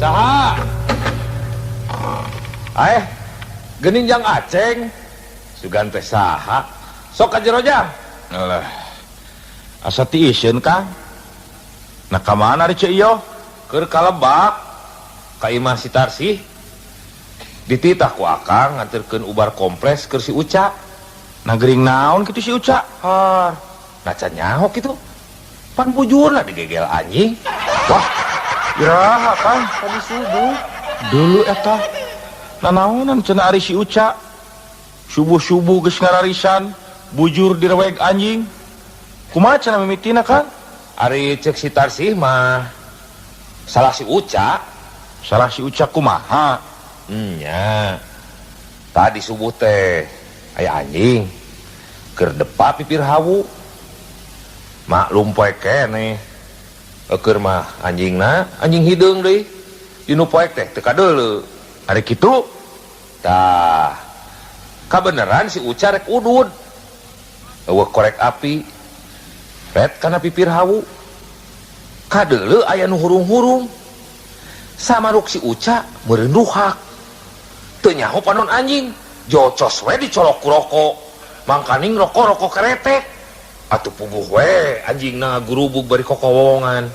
Saha? Gening jang aceng. Sugan teh saha? Sok ka jero jang. Alah. Asa ti isieun Kang. Nah ka mana ari ceu ieu? Keur ka Lebak. Ka Imah si Tarsih. Dititah ku Akang nganterkeun ubar kompres keur si Uca. Nah gering naon kitu si Uca? Har. Naca nyaho kitu. Pan bujurna digegel anjing. Wah, iraha Kang tadi subuh. Dulu eta nanaonan cenah ari si Uca. Subuh-subuh geus ngararisan bujur direweg anjing. Kumaha cenah mimitina Kang? Ari cek si Tarsih mah salah si Uca. Salah si Uca kumaha? Nya. Tadi subuh teh aya anjing keur depa pipir hawu. Maklum poek keneh. Keur mah anjingna anjing hideung deui. Dinu poek teh teu kadeuleu. Ari kitu? Tah. Kabeneran si Uca rek udud. Eueuh korek api. Ret kana pipir hawu. Kadeuleu aya nu hurung-hurung. Samaruk si Uca meureun duhak. Teu nyaho panon anjing. Jocos we dicolok ku rokok. Mangkaning rokok keretek. Atuh puguh we anjingna ngagurubug bari kokowongan.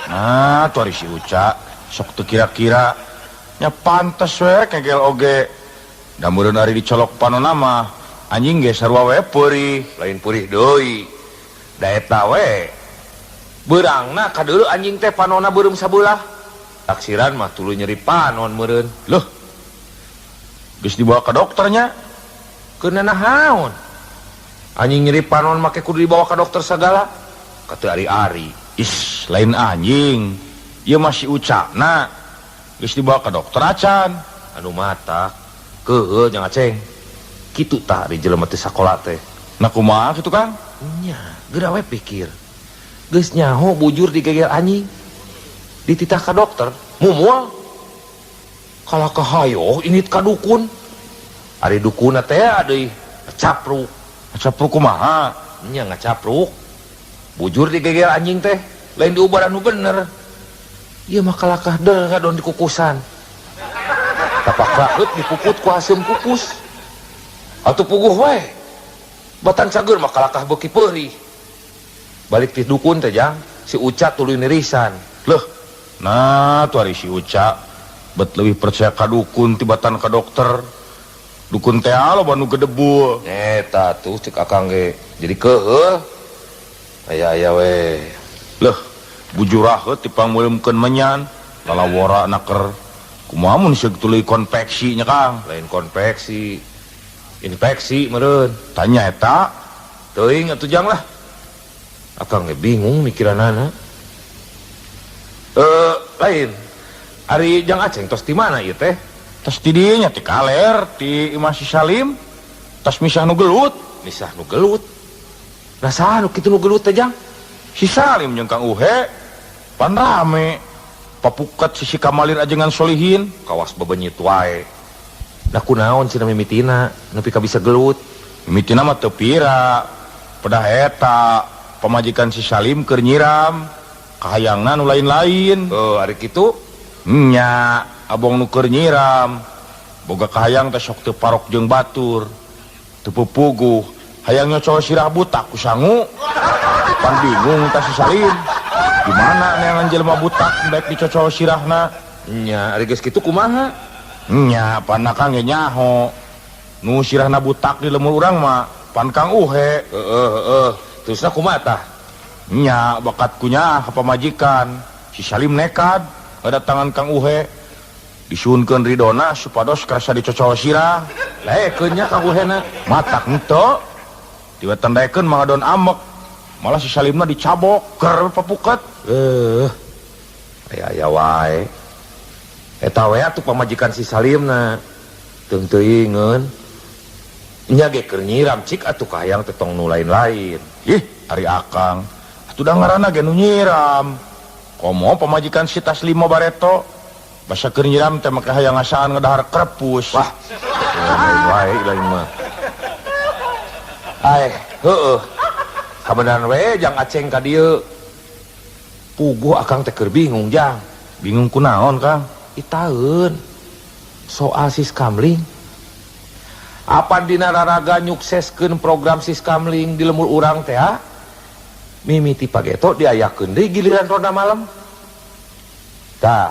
Nah tuh ari si Uca sok teu kira-kira nya pantes we kegel oge. Da meureun ari dicolok panonna mah anjing ge sarua we peurih, Lain purih deui. Da eta we. Beurangna kadeuleu anjing teh panonna beureum sabelah. Taksiran mah tuluy nyeri panon meureun. Loh. Geus dibawa ke dokternya? Keuna nahaon? Anjing nyeri panon make kudu dibawa ke dokter sagala. Katu ari-ari. Is, lain anjing. Ieu mah si Ucana. Geus dibawa ke dokter acan. Anu mata keuheuh jang Aceng. Kitu tah ari jelema teh sakola teh. Nah kumaha kitu Kang? Nya, geura we pikir. Geus nyaho bujur digegel anjing. Dititah ka dokter, mumual. Kala kahayo init ka dukun. Ari dukun teh deui capruk. Capruk kumaha? Nya ngacapruk. Bujur digegel anjing teh, lain diubar anu bener. Ieu mah kalakah gadon dikukusan. Tapak raheut dipuput ku haseum kukus. Atuh puguh we. Batan cager mah kalakah beuki peurih. Balik ti dukun teh jang, si Uca tuluy nirisan. Loh. Nah, tuh ari si Uca bet lebih percaya ka dukun tibatan ka dokter. Dukun teh aloba nu gedebul. Eta tuh cek Akang ge. Jadi keuheuh. Aya we. Loh, bujur raheut dipangmeuleumkeun menyan, lalawora naker. Kumaha mun seug tuluy konveksi nya Kang? Lain konveksi. Infeksi meureun. Tanya eta. Teuing atuh jang lah. Akang ge bingung mikiranana. Lain. Ari jang Aceng tos di mana ieu teh? Tas di dieu nya ti kaler ti Imah si Salim. Tas misah nu gelut. Misah nu gelut. Nah saha nu kitu nu gelut teh jang? Si Salim jeung Kang Uhe pan rame. Papuket si Kamalir ajengan solihin. Kawas bebenyit wae. Nah kunaon cenah mimitina nepi ka bisa gelut? Mimitina mah teu pira. Pedah eta pamajikan si Salim keur nyiram. Kahayangna nu lain-lain. Ari kitu nya abong nu keur nyiram. Boga kahayang teh sok teu parok jeung batur. Teu pupuguh. Hayang nyocol sirah butak ku sangu. Pan bingung tah si Salim. Gimana neangan jelema butak baik dicocol sirahna? Nya ari geus kitu kumaha? Nya pan Kang ge nyaho. Nu sirahna butak di lemur urang mah pan Kang Uhe. Terusna kumaha tah? Nya bakat kunyah ka pamajikan. Si Salim nekad ngadatangan Kang Uhe. Disuunkeun ridona supados karasa dicocol sirah. Laekeun nya Kang Uhena. Matak henteu. Tiba tandaekeun mangadon amek. Malah si Salimna dicabok keur papuket. Aya wae. Eta we atuh pamajikan si Salimna. Teung teuingeun. Nya ge keur nyiram cik atuh kahayang teh tong nu lain-lain. Ih, ari Akang. Atuh da ngaranna ge nu nyiram. Komo pamajikan si Taslimo Bareto. Basa keur nyiram teh make hayang ngasaan ngadahar krepus. Wah. Lain mah. Heueuh. Kabeneran we jang Aceng ka dieu. Puguh Akang teh keur bingung jang. Bingung kunaon, Kang? Itaeun soal Siskamling. Apa dina raraga nyukseskeun program Siskamling di lemur urang teh? Mimiti pageto diayakeun deui giliran ronda malam. Tah,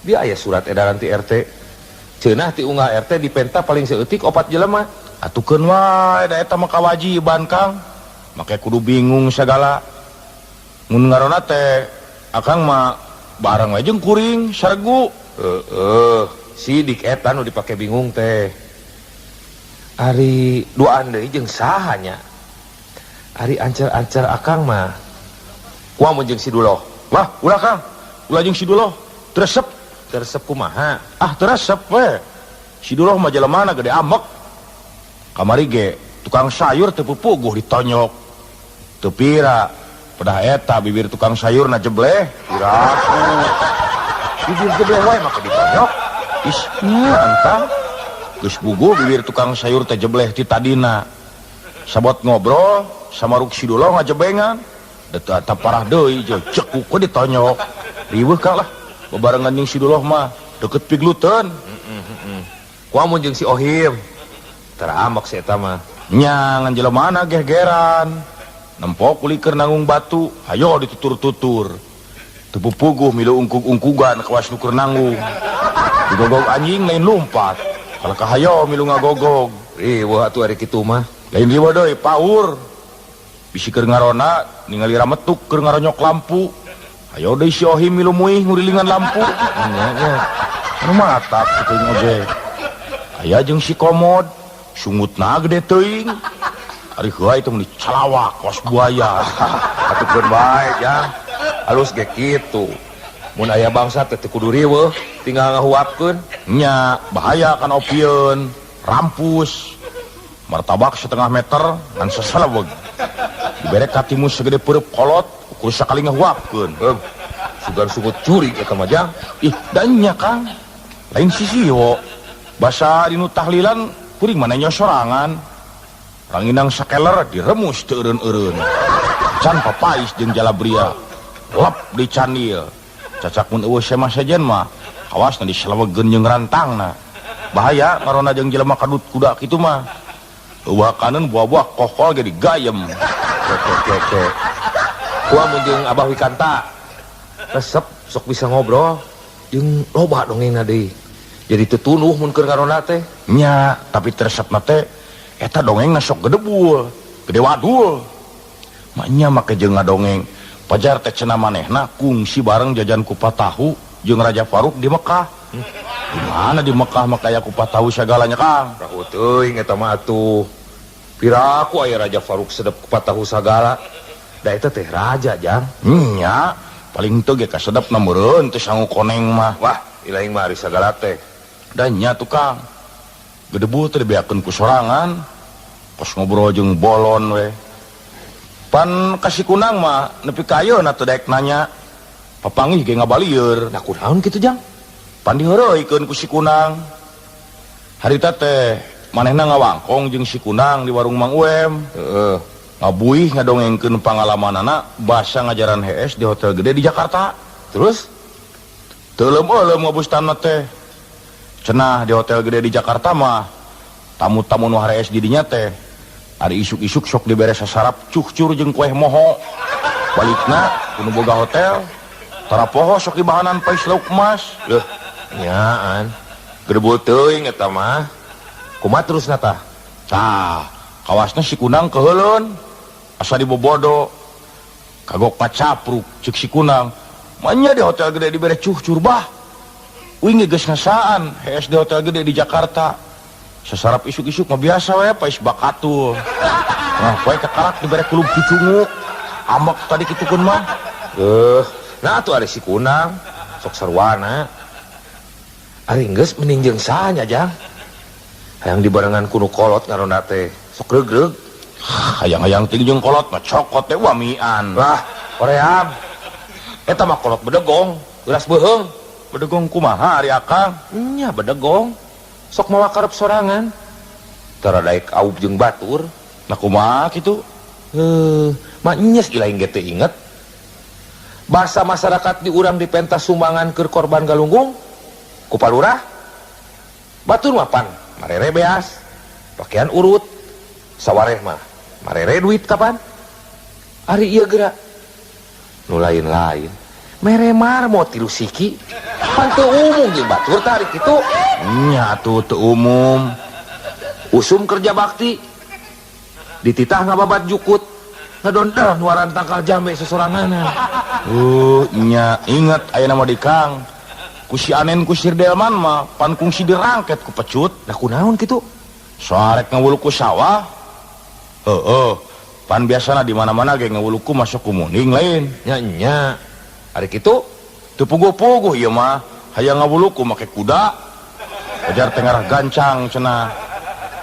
dia aya surat edaran ti RT. Ceunah ti unggah RT dipenta paling seutik 4 jelema. Atukeun wae da eta mah kawajiban, Kang. Make kudu bingung sagala. Mun ngarona teh akang mah barang wae jeung kuring saregu. Sidik eta nu dipake bingung teh. Ari duaan deui jeung saha nya? Ari ancer-ancer akang mah kumaha mun jeung si Duloh? Wah, ulah Kang. Ulah jeung si Duloh. Tresep kumaha? Ah, tresep we. Si Duloh mah jelemana gede amek. Kamari ge tukang sayur teu pupuguh ditonyok. Teu pira. Pedah eta bibir tukang sayurna jebleh. Piraku. Bibir jebleh wae maka ditonyok. Isnya antang. Geus bugu bibir tukang sayur teh jebleh ti tadina. Sabot ngobrol sama Ruk si Duloh ngajebengan. Da teu eta parah deui cekuk ke ditonyok. Riweuh Kang lah. Bebarengan jeung si Duloh mah deket pigluteun. Kumaha mun jeung si Ohim? Teramak si eta mah. Nya ngan jelemana gegeran. Nempok kuliker nanggung batu, hayo ditutur-tutur. Teu pupuguh milu ungkug-ungkugan kawas nuker nanggung. Digogog anjing lain lumpat. Kalau kahayo milu ngagogog. Riweuh atuh ari kitu mah. Lain riweuh deui paur. Bisi keur ngarona ningali rametuk keur ngaronyok lampu. Hayo deui si Ohim milu muih ngurilingan lampu. Nya. Anu matak kitu ngojek. Aya jeung si Komod, sungutna gede teuing. Ari heula itu mun calawak kos buaya. Atukeun bae jang. Halus ge kitu. Mun aya bangsa teh teu kudu riweuh, tinggal ngahuapkeun. Nya bahaya kan opieun, rampus. Martabak 1/2 meter ngan sasaleweg. Dibere ka timus segede peureub kolot, ukur sakali ngahuapkeun. Sugan sungut curi eta mah jang. Ih, da nya Kang. Lain sisiwo. Basa dinu tahlilan kuring mana nyosorangan. Ranginang sakeler diremus teu eureun-eureun. Can papais jeung jalabria. Lep di can ieu. Cacak mun eueuh semah sajen mah kawasna diselewegeun jeung rantangna. Bahaya ngarona jeung jelema kadut kuda kitu mah. Eueuh kaneun buah-buah kokol ge digayem. Keke. Kumaha mun jeung Abah Wikanta? Resep sok bisa ngobrol jeung loba dongengna deui. Jadi teu tunuh mun keur ngarona teh. Nya, tapi resepna teh eta dongengna sok gedebul, gede wadul. Maknya make jeung ngadongeng pajar teh cenah manehna kungsi bareng jajan kupat tahu jeung Raja Faruk di Mekah. Di mana di Mekah mah kaya kupat tahu sagalanya Kang. Rahu teuing eta mah atuh. Piraku aya Raja Faruk sedep kupat tahu sagala. Da eta teh raja jang. Nya, paling teu ge kasedepna meureun teh sangu koneng mah. Wah, ilaing mah ari sagala teh. Dan nya tuh Kang. Gedebul teh dibeakeun ku sorangan. Pas ngobrol jeung bolon we. Pan kasih kunang mah nepi ka ayeuna teu daek nanya. Papanggih ge ngabalieur. Da kunaon kitu jang? Pan diheureuykeun ku si Kunang. Harita teh manehna ngawangkong jeung si Kunang di warung Mang Uem. Ngabuih ngadongengkeun pangalamanana basa ngajaran HS di hotel gede di Jakarta. Terus teu leum-leum ngabustana teh. Cenah di hotel gede di Jakarta mah tamu-tamu nu harees di dinya teh ari isuk-isuk sok dibere sasarap cuhcur jeung kueh moho. Balikna kudu boga hotel tara poho sok dibahanan pais lauk emas. Leuh, nyaan. Gedebul teuing eta mah. Kumaha terusna tah? Tah, kawasna si Kunang keheuleun asa dibobodo. Kagok macapruk ceuk si Kunang. Manya di hotel gede dibere cuhcur bah. Uing geus ngasaan HS di hotel gede di Jakarta. Sasarap isuk-isuk mah biasa we pais bakatul. Nah, poe kakarak dibere kulub cucunguk. Amek tadi kitukeun mah. Nah atuh ari si Kunang sok sarwana. Ari geus mending jeung saha nya jang? Hayang dibarengan kuno kolot ngarona teh sok regreg. Hayang-hayang ting jeung kolot mah cokot teh wamian. Wah, Koream. Eta mah kolot bedegong, geus beuheung. Bedegong kumaha ari Akang? Nya bedegong. Sok mawa karep sorangan. Tara daek aub jeung batur. Nah kumaha kitu? Mak nyes ilaing ge teu inget. bahasa masyarakat di urang dipentas sumbangan ke korban galunggung ku palurah batur mapan marere beas pakaian urut sawareh mah marere duit kapan ari ieu geura nu lain-lain mere mar mau tilu siki pan teu umum jeung batur tah ari kitu nya atuh teu umum usum kerja bakti dititah ngababat jukut ngedondel nuaran tangkal jambe sesoranganan nya inget aya nama di Kang ku si Anen ku si Delman mah pan kungsi dirangket ku pecut nah kunaon kitu soarek ngawuluk ku sawah pan biasana di mana-mana ge ngawuluk ku masuk ku muning lain nya ari kitu teu puguh-puguh ieu mah hayang ngawuluk ku make kuda ajar tengarah gancang cenah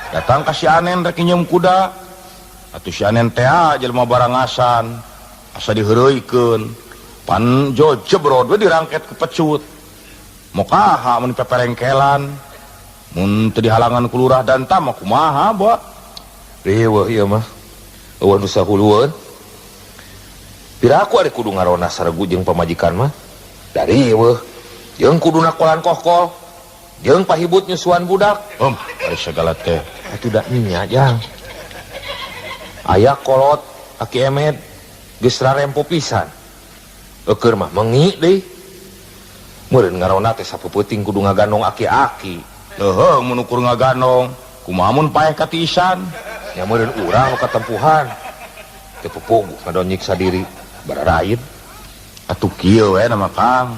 datang ka si Anen rek nyeum kuda atuh si Anen teh jelema barangasan asa diheureuikeun pan jebrod we dirangket ku pecut mokaha mun peperengkelan mun teu dihalangan ku lurah dan tam kumaha ba riweuh ieu mah eueuh nu sahulueun piraku ari kudu ngarona saregu jeung pamajikan mah dari riweuh jeung kuduna kolan kohkol jeung pahibut nyusuan budak ari segala teh atuh da nya jang aya kolot aki emet geus rarempo pisan keur mah mengi deui meureun ngarona teh sapeuting kudu ngagandong aki-aki heuh mun ukur ngagandong kumaha mun paeh katiisan nya meureun urang nu katempuhan teu pupuguh ngadon nyiksa diri bararaid atuh kieu we nama Kang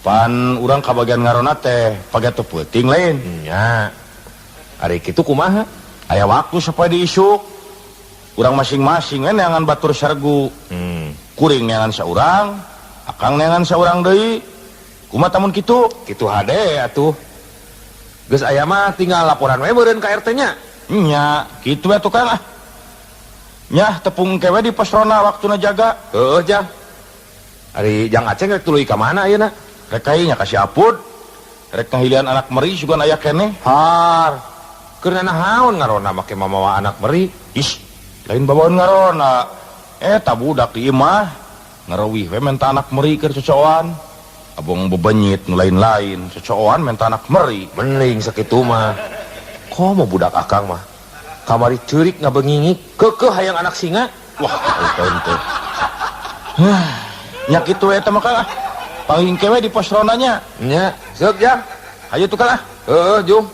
pan urang kabagian ngarona teh page teu peuting lain nya ari kitu kumaha aya waktu supaya diisuk urang masing-masing we neangan batur sargu kuring neangan saurang akang neangan saurang deui kumaha tamun kitu hade atuh geus aya mah tinggal laporan we meureun ka RT nya nya kitu we tukang nyah tepung kewe di pos rona waktuna jaga heueuh jang ari jang Aceng rek tuluy ka mana ayeuna rek nya ka si Apud rek ngahilian anak meri sugan aya keneh har keur naon ngarona make mamawa anak meri lain babaon ngarona eta budak di imah ngareuwih we menta anak meri keur cocoan abong bebenyit nu lain-lain cocoan menta anak meri mending sakitu mah komo budak akang mah kamari ceurik ngabengingik keukeuh hayang anak singa wah ente nya kitu eta mah Kang pangingke we di pos ronanya nya seuk jang hayu tukang heueuh jung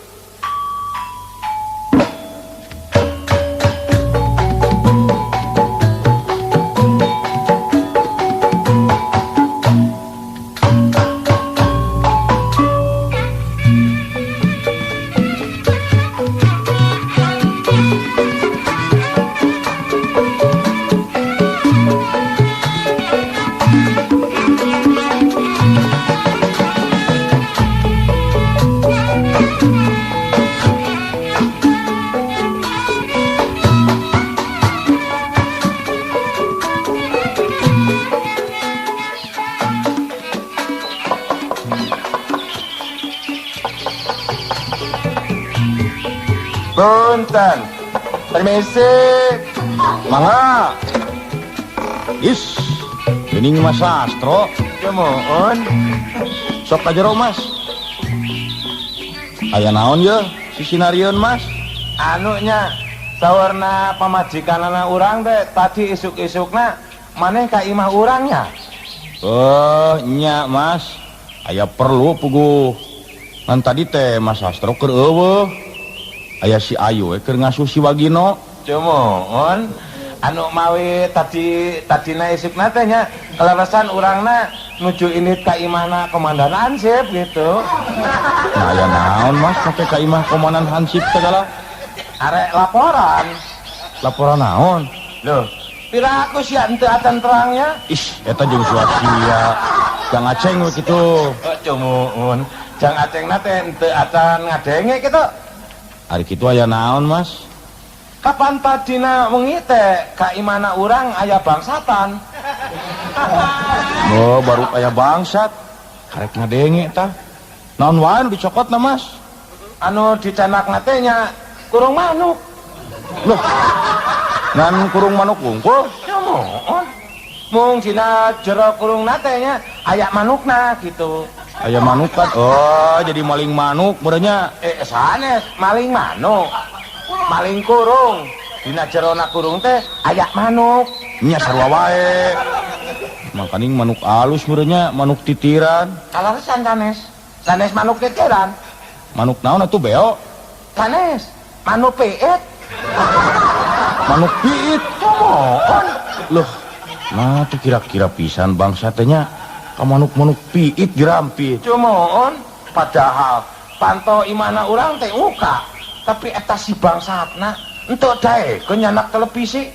Punten, permisi, mangga. Is, ini Mas Astro, mohon. Sok ka jero Mas. Aya naon ye, si sinarion Mas? Anu nya, sawarna pamajikanana urang teh tadi isuk-isukna maneh ka imah urangnya. Nya Mas, aya perlu puguh. Ngan tadi teh Mas Astro keur eueuh. Aya si Ayu keur ngasuh si Wagino. Cumohon anu mawi tadina isukna teh nya keleresan urangna nuju init ka imahna komandan Hansip gitu. Nah aya naon Mas sampai ka imah komandan Hansip segala? Arek laporan. Laporan naon? Loh, piraku sia henteu atan terangnya? Eta jeung sia Jang Aceng we kitu. Cumohon, Jang Acengna teh henteu atan ngadenge kitu. Ari kitu aya naon Mas? Kapan tadina wengi teh ka imahna urang aya bangsatan. Oh, baru aya bangsat. Karek ngadenge tah. Naon wae dicokotna Mas? Anu dicanakna teh nya kurung manuk. Loh. Ngan kurung manuk wungkul? Ya mohon. mung dina jero kurung nate nya aya manukna gitu. Aya manuk kan. Oh, jadi maling manuk berenya. Sanes maling manuk. Maling kurung. Dina jerona kurung teh aya manuk. Nya sarua wae. Makaning manuk alus berenya, manuk titiran. Kalaresan sanes. Sanes manuk titiran. Manuk naon atuh beo? Sanes manuk piit. Manuk piit. Mohon. Loh, nah tuh kira-kira pisan bangsa teh nya ka manuk-manuk piit dirampit. Cumoon padahal panto imana urang teh uka tapi eta si bangsatna entuk dae ke nyanak televisi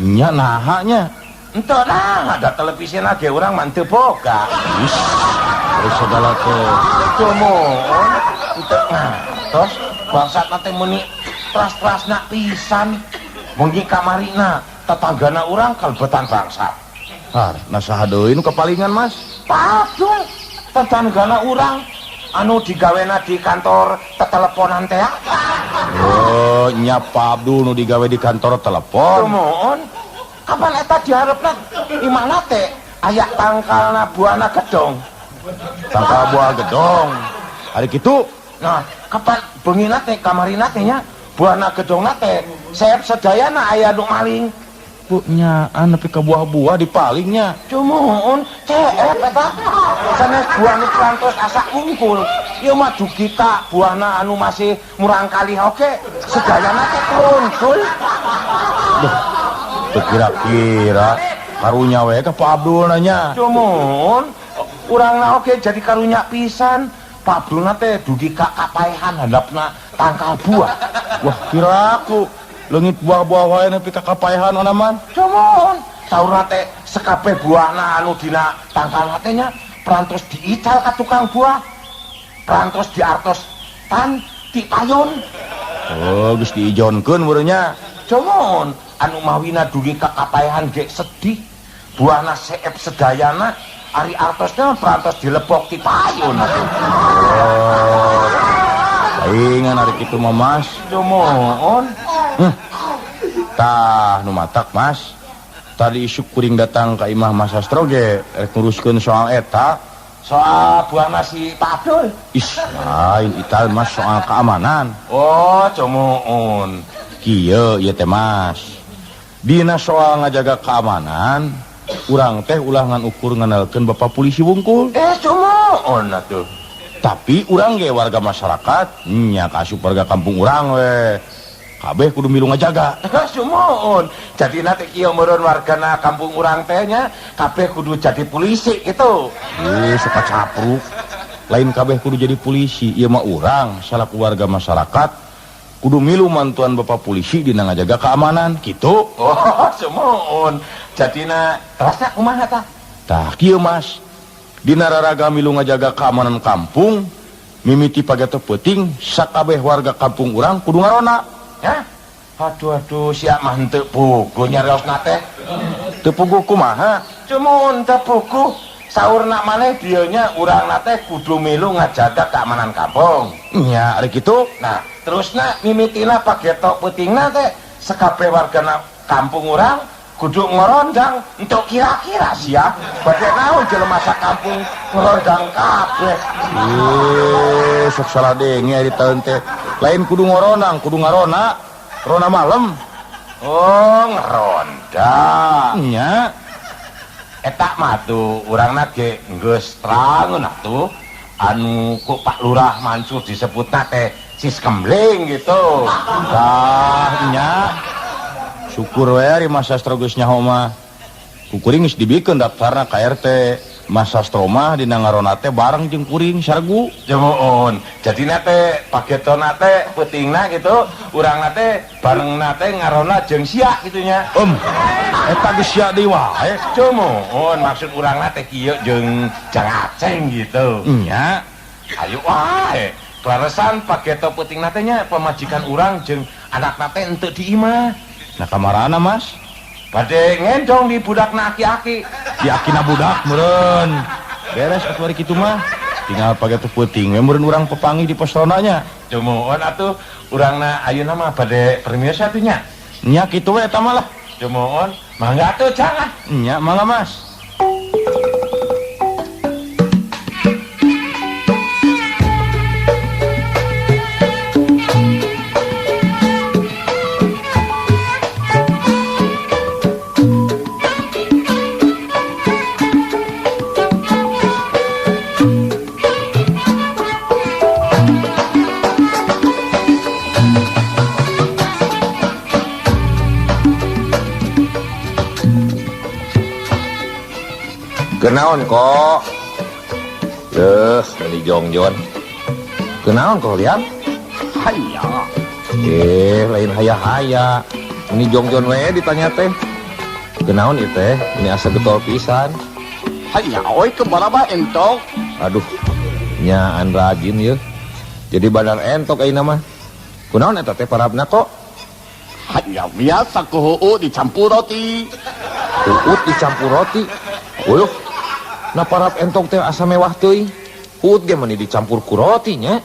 Nya nahanya. entuk nah ada televisi lagi urang mah teu boga. Is, terus segala teh. Cumoon entuk terus bangsatna teh muni tras-trasna pisan mungkin kamarina tetanggana urang kalbetan bangsat. Har, nasaha deui nu kapalingan Mas? Padahal tetanggana urang anu digawena di kantor teteleponan teh. Oh, nya Pak Abdul nu digawe di kantor telepon. Mohon kapan eta diharepna imana teh aya tangkalna buana gedong. Tangkal buah gedong. Hari kitu. Nah, kapan beungina teh kamarina teh nya buana gedongna teh saeb sedayana aya nu maling. Bu nyaan nepi ka buah-buah dipalingnya. Cumoon ceep eta sanes buah nu kantos asa unggul. Ieu mah dugi ka buahna anu masih murang kali oge sedayana teh kuntul. Tuh kira-kira karunya we ka Pak Abdul nanya. Cumoon urangna oge jadi karunya pisan. Pak Abdul teh dugi ka kapaehan handapna tangkal buah. Wah, kiraku leungit buah-buah wae nepi ka kapaehan onaman. Cumoon saurna teh sakabeh buahna anu dina tangkalna teh nya perantos diical ka tukang buah. Perantos diartos tan ti payun. Oh, geus diijonkeun beurenya. Cumoon anu mawina dugi ka kapaehan ge sedih. Buahna seep sedayana ari artosna perantos dilebok ti payun atuh. Oh. Saingan ari kitu mah Mas. Cumoon Tah nu matak Mas. Tadi isuk kuring datang ka imah Mas Sastro ge rek nguruskeun soal eta. Soal buahna si Pak Abdul. Is, lain ital Mas soal keamanan. Oh, cumoon. Kieu ieu teh Mas. Dina soal ngajaga keamanan, urang teh ulah ngan ukur nganalkeun Bapak polisi wungkul. Cumoon atuh. Tapi urang ge warga masyarakat, nya kaasup warga kampung urang we. Kabeh kudu milu ngajaga. Cumoon. Jadi nanti kieu meureun wargana kampung urang teh nya kabeh kudu jadi polisi gitu. Suka capruk. Lain kabeh kudu jadi polisi, ieu mah urang salaku warga masyarakat kudu milu mantuan Bapak polisi dina ngajaga keamanan kitu. Oh, cumoon. Jadina terasa kumaha tah? Tah kieu Mas. Dina raraga milu ngajaga keamanan kampung, mimiti pagato peuting sakabeh warga kampung urang kudu ngarona. Ya? Aduh, siap mah henteu pugu nyariosna teh. Teu puguh kumaha? Cumoon teu pugu. Saurna maneh dieu nya urangna teh kudu milu ngajaga keamanan kampung. Nya ari kitu. Nah, terusna mimitina pagetok peutingna teh sakabeh wargana kampung urang kudu ngorondang untuk kira-kira sia bade naon jelema sakampung ngorondang kabeh. Sok salah denge ari taun teh. Lain kudu ngoronang, kudu ngarona. Rona malam. Oh, ngeronda. Nya. Eta mah tuh urangna ge geus trangeun atuh. Anu ku Pak Lurah Mansur disebutna teh sis kembling gitu. Tah nya. Syukur we ari Mas Sastro geus nyaho mah. Kuring geus dibikeun daftarna ka RT. Mas Sastro mah dina ngarona teh bareng jeung kuring sargu. Jemuun. Jadina teh pagetona teh peutingna gitu, urangna teh barengna teh ngarona jeung sia kitu nya. Eta geus sia deui wae. Jemuun maksud urangna teh kieu jeung Jang Aceng gitu. Nya. Ayo wae. Klaresan pageto peutingna teh nya pamajikan urang jeung anakna teh henteu di imah. Nah kamarana Mas? Bade ngendong di budakna aki-aki. Di akina budak meureun. Beres atuh ari kitu mah. Tinggal pake teu peuting we meureun urang pepangi di pos ronanya. Jemuun atuh urangna ayeuna mah bade permios atuh nya. Nya kitu we eta mah lah. Jemuun Mangga tuh jangan. Nya mangga Mas. Kenaon kok? Ini Jongjon. Kenaon kok liam? Hanya. Lain haya-haya. Ini Jongjon we ditanya teh. Kenaon ieu teh? Ini asa getol pisan. Hanya oi kemana entok? Aduh, nyaan rajin ya. Jadi badan entok ayeuna mah. Kunaon eta teh parabna kok? Hanya biasa kuhuu dicampur roti. Uut dicampur roti. Wuluh. Nah parab entok teh asa mewah teuing. Uut ge meni dicampur ku roti nya.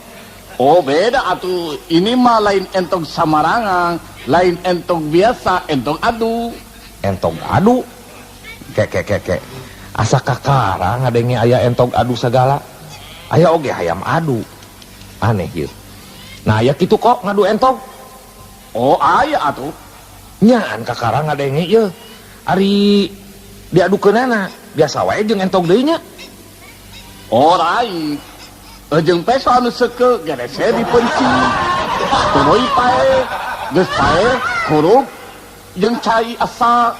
Oh beda atuh. Ini mah lain entok samarangan, lain entok biasa, entok adu. Entok adu. Kek. Asa kakarang ngadenge aya entok adu sagala. Aya oge hayam adu. Aneh ieu. Nah aya kitu kok ngadu entok. Oh aya atuh. Nyaan kakarang ngadenge ieu. Ari diadukeunana biasa wae jeung entok deui nya. Oh lain. Jeung peso anu seukeuk gerese dipenci. Tuluy pae, geus pae kurup jeung cai asa.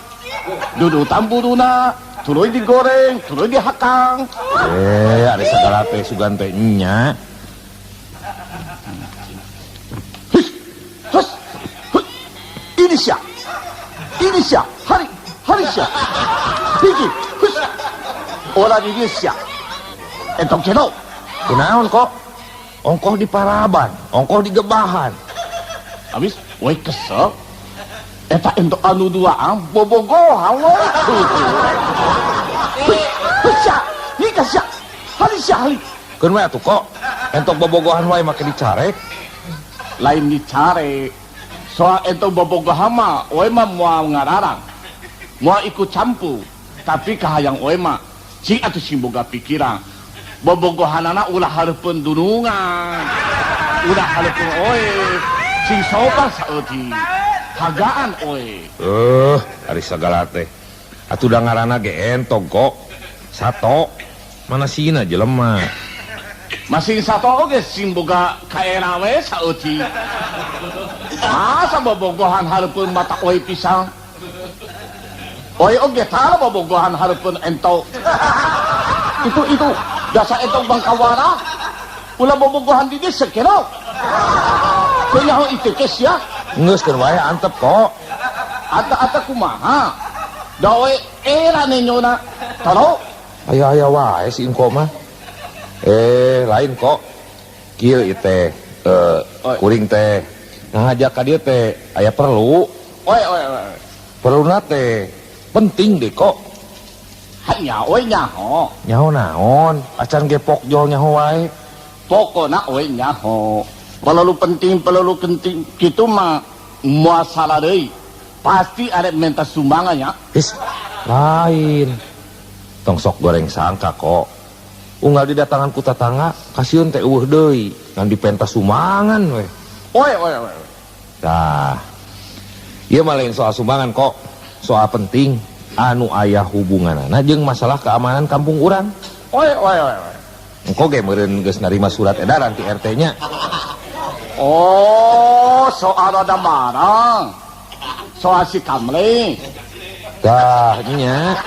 Dudu tamburuna, tuluy digoreng, tuluy dihakang. Ada segala teh sugan teh nya. Hus. Ini sia. Hari sia. Hiji. Hus. Ora di dieu sia. Entok ceno. Kunaon kok? Ongkoh di paraban, ongkoh di gebahan. Habis we kesel. Eta entok anu duaan bobogohan we. Hus sia. Hika sia. Hari sia hari. Keun we atuh kok. Entok bobogohan wae make dicarek. Lain dicare. Soal entok bobogohan mah we mah moal ngararang. Moal ikut campur. Tapi kahayang we mah cing atuh sing boga pikiran. Bobogohanana ulah hareupeun dunungan. Ulah hareupeun oe. Sing sobar saeuti. Hagaan oe. Ari sagala teh. Atuh da ngaranna ge entok kok. Sato. Mana sina jelema? Masing sato oge sing boga kaera we saeuti. Masa bobogohan hareupeun mata oe pisang. Oe oge tara bobogohan hareupeun entok. Itu dasa entok bangkawara. Ulah bobogohan di dieu sekero. Kunaon itu kes ya? Geus keur wae antep kok. Ata kumaha? Da oe era nenyona. Taro? Aya wae si engko mah. Lain kok. Kieu ieu teh kuring teh ngajak ka dieu teh aya perlu. Oe. Perluna teh penting deh kok. Hanya oe nyaho. Nyaho naon? Acan ge pokjol nyaho wae. Pokona oe nyaho. Pelalu penting kitu mah moal salah deui. Pasti arek minta sumbangan ya. Lain. Tong sok goreng sangka kok. Unggal didatangan ku tatangga, kasieun teh eueuh deui, ngan dipentas sumbangan we. Oe. Tah. Ieu mah lain soal sumbangan kok. Soal penting anu aya hubunganana jeung masalah keamanan kampung urang. Oe. Engko ge meureun geus narima surat edaran ti RT nya. Oh, soal ada marang. Soal si Kamling. Tah nya.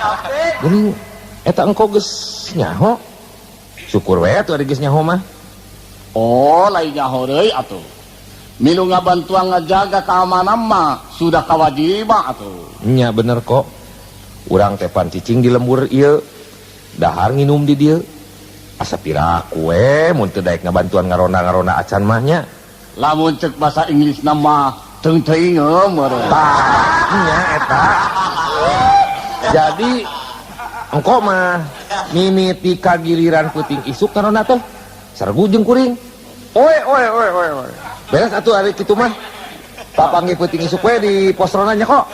Geuning eta engko geus nyaho. Syukur we atuh ari geus nyaho mah. Oh, lain nyaho deui atuh. Milu ngabantuan ngajaga keamanan mah sudah kewajiban atuh. Nya bener kok. Urang teh pan cicing di lembur ieu. Dahar nginum di dieu. Asa piraku we mun teu daek ngabantuan ngaronda-ngaronda acan mah nya. Lamun ceuk bahasa Inggris nama teung-teung meureun. Nya eta. Jadi engko mah mimiti kagiliran peuting isuk karona teh sargu jeung kuring. Oe. Beres atuh ari kitu mah. Papanggih peuting isuk we di posronanya kok.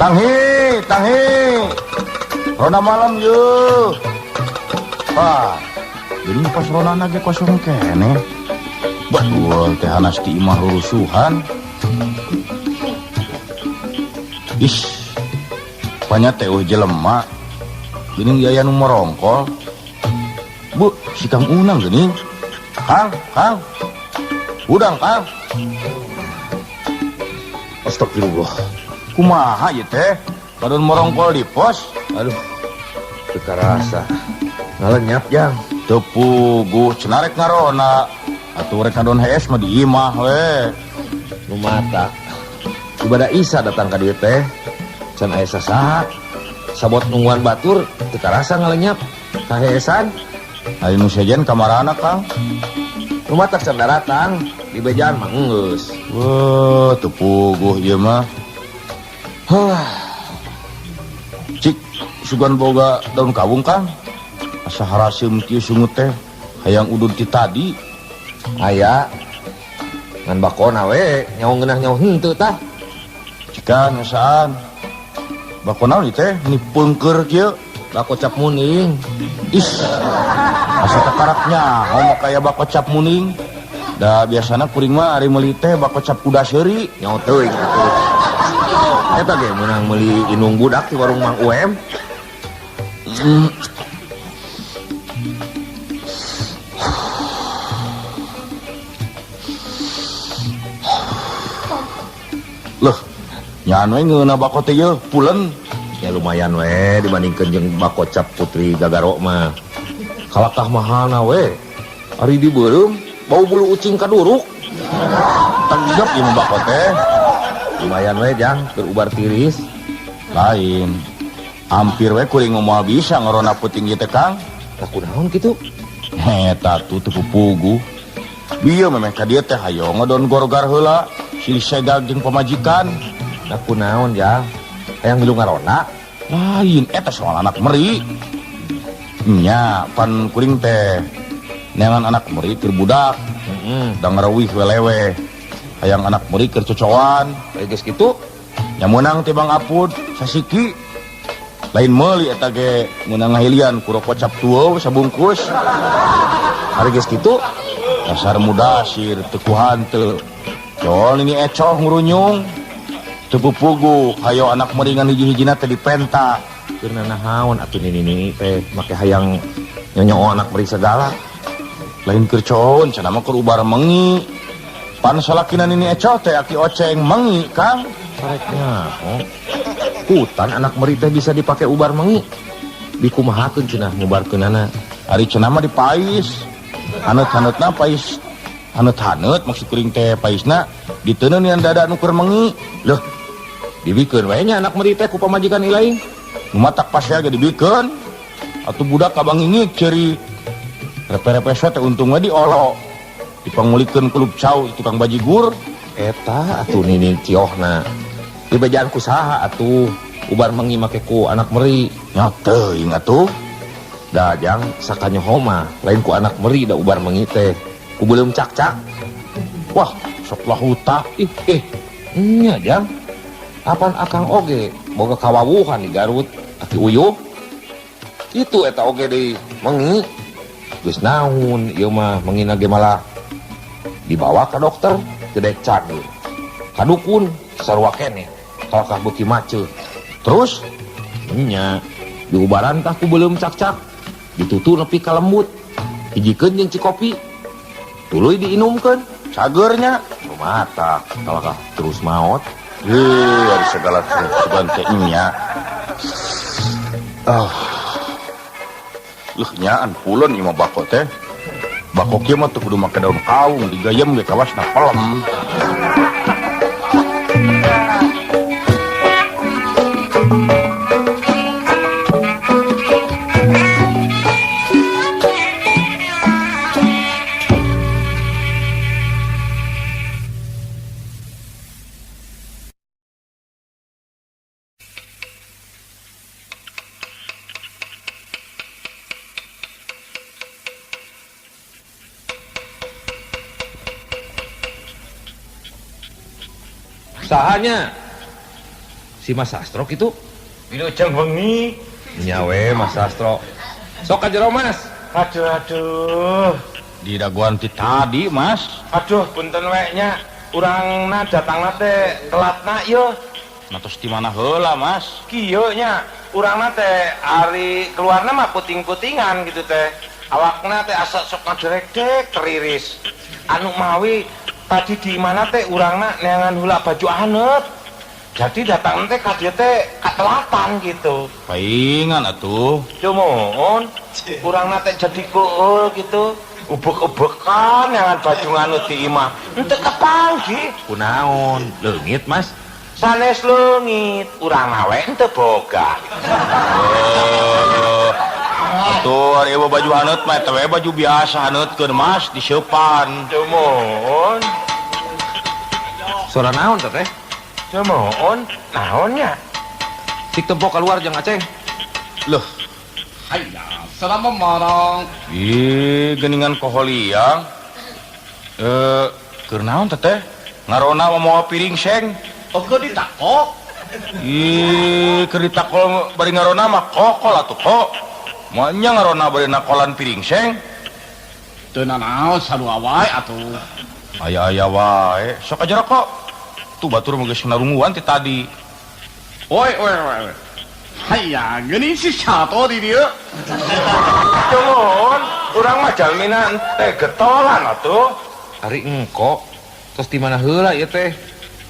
Tanghi. Rona malam yeuh. Wah, jadi pas rona nage kosong kene. Betul teh hanas ti imah rusuhan. Is, banyak teh jelema. Geuning aya nu merongkol. Bu, si Kang Unang geuning. Kang. Udang, Kang. Astagfirullah. Kumaha ieu teh? Padahal merongkol di pos. Aduh, teu karasa. Ngalenyap jang. Teu puguh cenah rek ngarona. Atuh rek ngadon hees mah di imah we. Nu mata. Ibadah Isa datang ka dieu teh. Can aya sasaha. Sabot nungguan batur teu karasa ngalenyap. Kaheesan. Ari nu sejen kamarana, Kang? Nu mata can datang di bejaan mah geus. Wah, teu puguh ieu mah. Cik, sugan boga daun kawung, Kang. Asa haraseum kieu sungut teh hayang udud ti tadi. Aya ngan bakona we nyaho ngeunah nyaho henteu tah. Cikan ngasaan. Bakona ieu teh nipeungkeur kieu. Bako cap muning. Is. Asa tekaraknya ngomong kaya bako cap muning. Da biasana kuring mah ari meuli teh bako cap kuda seuri. Nyaho teuing atuh. Eta ge meunang meuli inung budak di warung Mang UM. Loh, nyaan we ngeunah bako teh yeuh pulen. Ya lumayan we dibandingkeun jeung bako cap Putri Gagaro mah. Kalakah mahalna we. Ari dibeureum bau bulu ucing kaduruk. Tanggap ieu mah bako teh. Lumayan we jang keur ubar tiris. Lain. Hampir we kuring moal bisa ngerona puting ieu teh, Kang. Tah kunaon kitu? Eta tuh teu puguh. Bieu memeh ka dieu teh hayo ngadon gorogar heula, silih segag jeung pamajikan. Tah kunaon jang? Hayang milu ngarona? Lain eta soal anak meri. Nya pan kuring teh neangan anak meri keur budak. Da ngarawih welewe. Hayang anak meri keur cocoan. Geus kitu? Nya meunang ti Bang Apud sasiki. Lain meuli eta ge meunang ngahilian ku rokok cap tueuh sabungkus. Ari geus kitu? Dasar mudasir teu ku hanteu. Jol ini ecoh ngurunyung. Teu puguh hayo anak meringan hiji-hijina teh dipenta. Keur nahaon atuh nini teh make hayang nyonyo anak meri segala. Lain keur coon cenah mah keur ubar mengi. Pan salakina nini ecoh teh aki oceng mengi, Kang. Kareknya, oh. Hutan anak meri teh bisa dipake ubar mengi. Dikumahakeun cenah ngubarkeunana. Ari cenah mah dipais. Haneut-haneutna pais. Haneut-haneut maksud kuring teh paisna diteuneun yang dada nu keur mengi. Loh, dibikeun wae nya anak meri teh ku pamajikan ilaing. Nu matak pas ge dibikeun. Atuh budak kabang ingik ceuri. Repe-repe teh untung we diolo. Dipangulikeun kulub cau tukang bajigur. Eta atuh nini ciohna. Di bejaan ku saha atuh ubar mengi make ku anak meri. Nya teuing atuh. Da jang sakanyoho mah lain ku anak meri da ubar mengi teh. Ku beuleum cak-cak. Wah, sok lah huta. Nya jang. Apan akang oge boga kawawuhan di Garut aki uyuh. Itu eta oge deui mengi. Geus naon ieu mah mengina ge malah dibawa ke dokter gedek cager. Kadukun sarua keneh. Kalakah beuki macet. Terus Nya diubaran tah ku beuleum cak-cak. Ditutu nepi ka lembut. Hijikeun jeung cikopi. Tuluy diinumkeun. cagernya. Mata kalakah terus maot. Dari segala sugan teh nya. Nyaan pulon ieu mah bako teh. Bako kieu mah teu kudu make daun kawung, digayem ge kawasna pelem. Sahanya Si Mas Sastro gitu. Wilujeng wengi. Nyawe Mas Sastro. Sok ka jero Mas. Aduh. Di daguan ti tadi, Mas. Aduh, punten we nya. Urangna datangna teh telatna yo. Natos di mana heula, Mas? Kieu nya. Urangna teh ari keluarna mah puting-putingan gitu teh. Awakna teh asa sok ngaderek-dek teriris. Anu mawi tadi di mana teh urangna neangan heula baju aneut. Jadi datang teh ka dieu teh katelatan gitu. Paingan atuh. Cumun, urangna teh jadi keul gitu. Ubek-ubekan neangan baju nganut di imah. Henteu kapanggi. Kunaon? Leungit Mas. Sanes leungit, urangna we henteu boga. Atuh ari baju haneut mah teh baju biasa haneutkeun, Mas, diseupan. Cumun, Sora naon teh? cumun, naonnya? Sik tempo keluar jeung Aceng. Loh, Hayya, selama marang. ih geuningan koholiang. Keur naon teh? Ngarona mau piring seng. Oke ditakok. Ih, keur ditakol bari ngarona mah kokol atuh kok. Moanya ngarona bari nakolan piring seng. Teu nanaon sarua wae atuh. Aya-aya wae. Sok aja kok. Tuh batur mah geus narunguan ti tadi. Oi. Hayya, geuning si sato di dieu. Cumun, urang mah jalmina teh getolan atuh. Ari engko. Tos di mana heula ieu teh?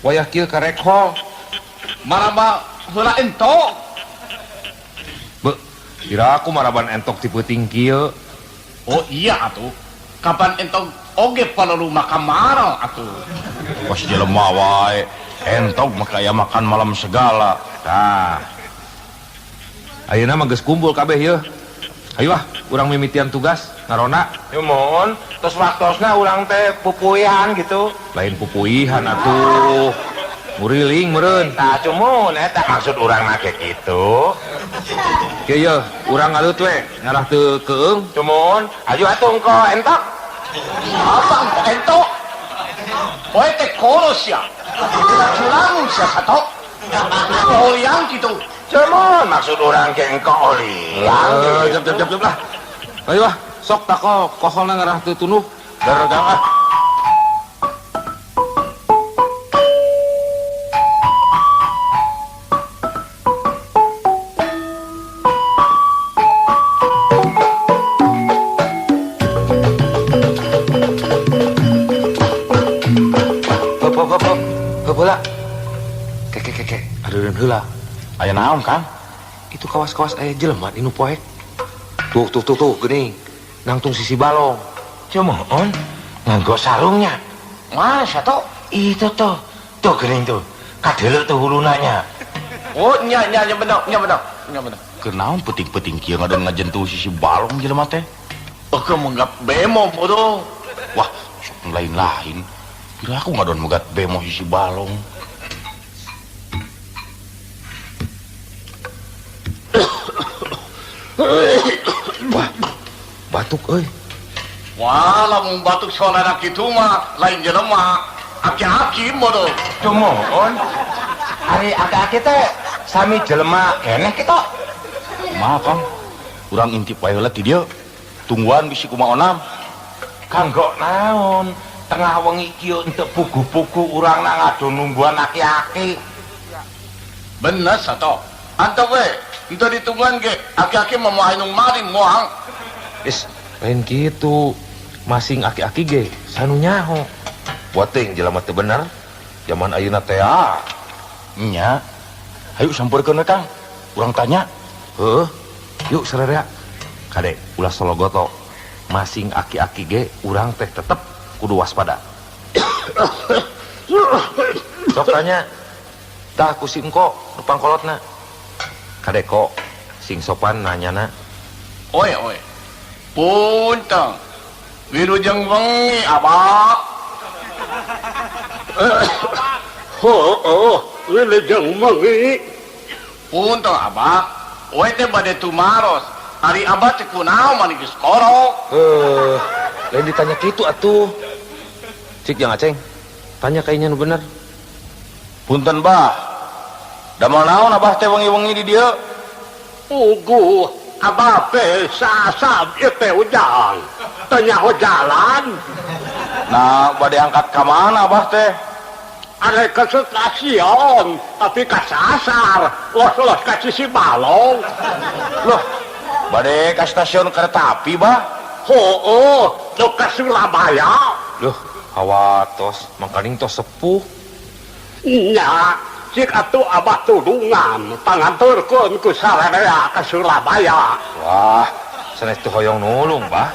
Wayah kieu karek hol. Maraba heula entok. Be, kira aku maraban entok ti peuting kieu. Oh iya atuh. Kapan entok oge palulu makamara atuh. Pas jelema wae entok mah kaya makan malam segala. Tah. Ayeuna mah geus kumpul kabeh yeuh. Hayu ah, urang mimitian tugas ngarona. Cumun, terus waktosna urang teh pupuihan gitu. Lain pupuihan atuh. Muriling meureun. Tah cumun, eta maksud urang mah ge kitu. Kieu yeuh, urang ngalut we, ngarah teu keung. Cumun, aju atuh engko entok. Apa entok? Poe teh kolos ya. Curang sia sato. Oh yang gitu. Cumun, maksud urang ge engko oliang. Jap lah. Ayo ah, sok tako koholna ngarah teu tunuh. Daregang ah. Hop heula. Kek. Adeureun heula. Aya naon, Kang? Itu kawas-kawas aya jelema anu poek. Tuh geuning. Nangtung sisi balong. Cumun, nganggo sarungnya. Mas sato. Itu tuh geuning tuh. Kadeleu tuh hulunanya. Oh nya bener. Keur naon peuting-peuting kieu ngadan ngajentuh sisi balong jelema teh? Oke menggap bemo bodoh. Wah, sok lain-lain. Kira aku ngadon megat bemo sisi balong. Wah, batuk euy. Wah, lamun batuk saudara kitu mah lain jelema. Aki-aki bodoh. Cumun, ari aki-aki teh sami jelema keneh kita. Maaf, Kang. Urang intip wae heula ti dieu. Tungguan bisi kumaha onam. Kanggo naon? Tengah wengi kieu henteu pugu-pugu urang na ngado nungguan aki-aki. Bener sato. Anta we, ente ditungguan ge aki-aki mau ainung mari moang. Is, lain kitu. Masing aki-aki ge sanu nyaho. Poting jelema teu bener. Zaman ayeuna teh Nya. Hayu sampurkeun we, Kang. Urang tanya. Heuh. Yuk saudara. Kade ulah sologoto. Masing aki-aki ge urang teh tetep kudu waspada. Sok tanya. Tah ku si engko nu pangkolotna. Kade kok sing sopan nanyana. Oe. Puntang. Wilujeng wengi abah. Wilujeng wengi. Puntang abah. Oe teh bade tumaros. Ari abah teh kunaon mani geus korok. Lain ditanya kitu atuh. Cik Jang Aceng. Tanya kayaknya nu bener. Punten, Bah. Damel naon abah teh wengi-wengi di dieu? Pugu abah teh sasab ieu teh ujang teu nyaho jalan Nah, bade angkat ka mana abah teh? are ke stasiun tapi kasasar los ka Cicibalong. Loh, bade ka stasiun kereta api bah? Heueuh teu ka Surabaya. Loh, hawatos mangkaning tos sepuh. Nya cik atuh abah tudungan panganturkeun ku sararea ka Surabaya. Wah, sanes teu hoyong nulung, Bah.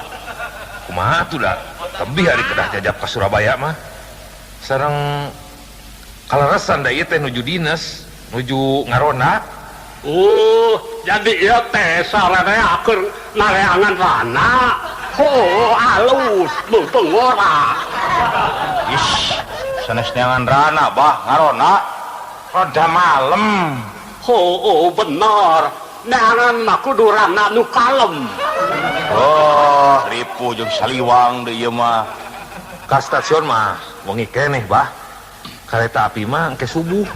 Kumaha atuh da? Tebih ari kedah jajab ka Surabaya mah. Sareng kaleresan da ieu teh nuju dinas, nuju ngaronda. Jadi ieu teh sararea keur nareangan rana. Alus mumpung ora. Ish, sanes neangan rana bah ngarona rada malem. Bener. Neangan mah kudu rana nu kalem. Oh, ripuh jeung saliwang deui ieu mah. Ka stasiun mah wengi keneh, Bah. Kareta api mah engke subuh.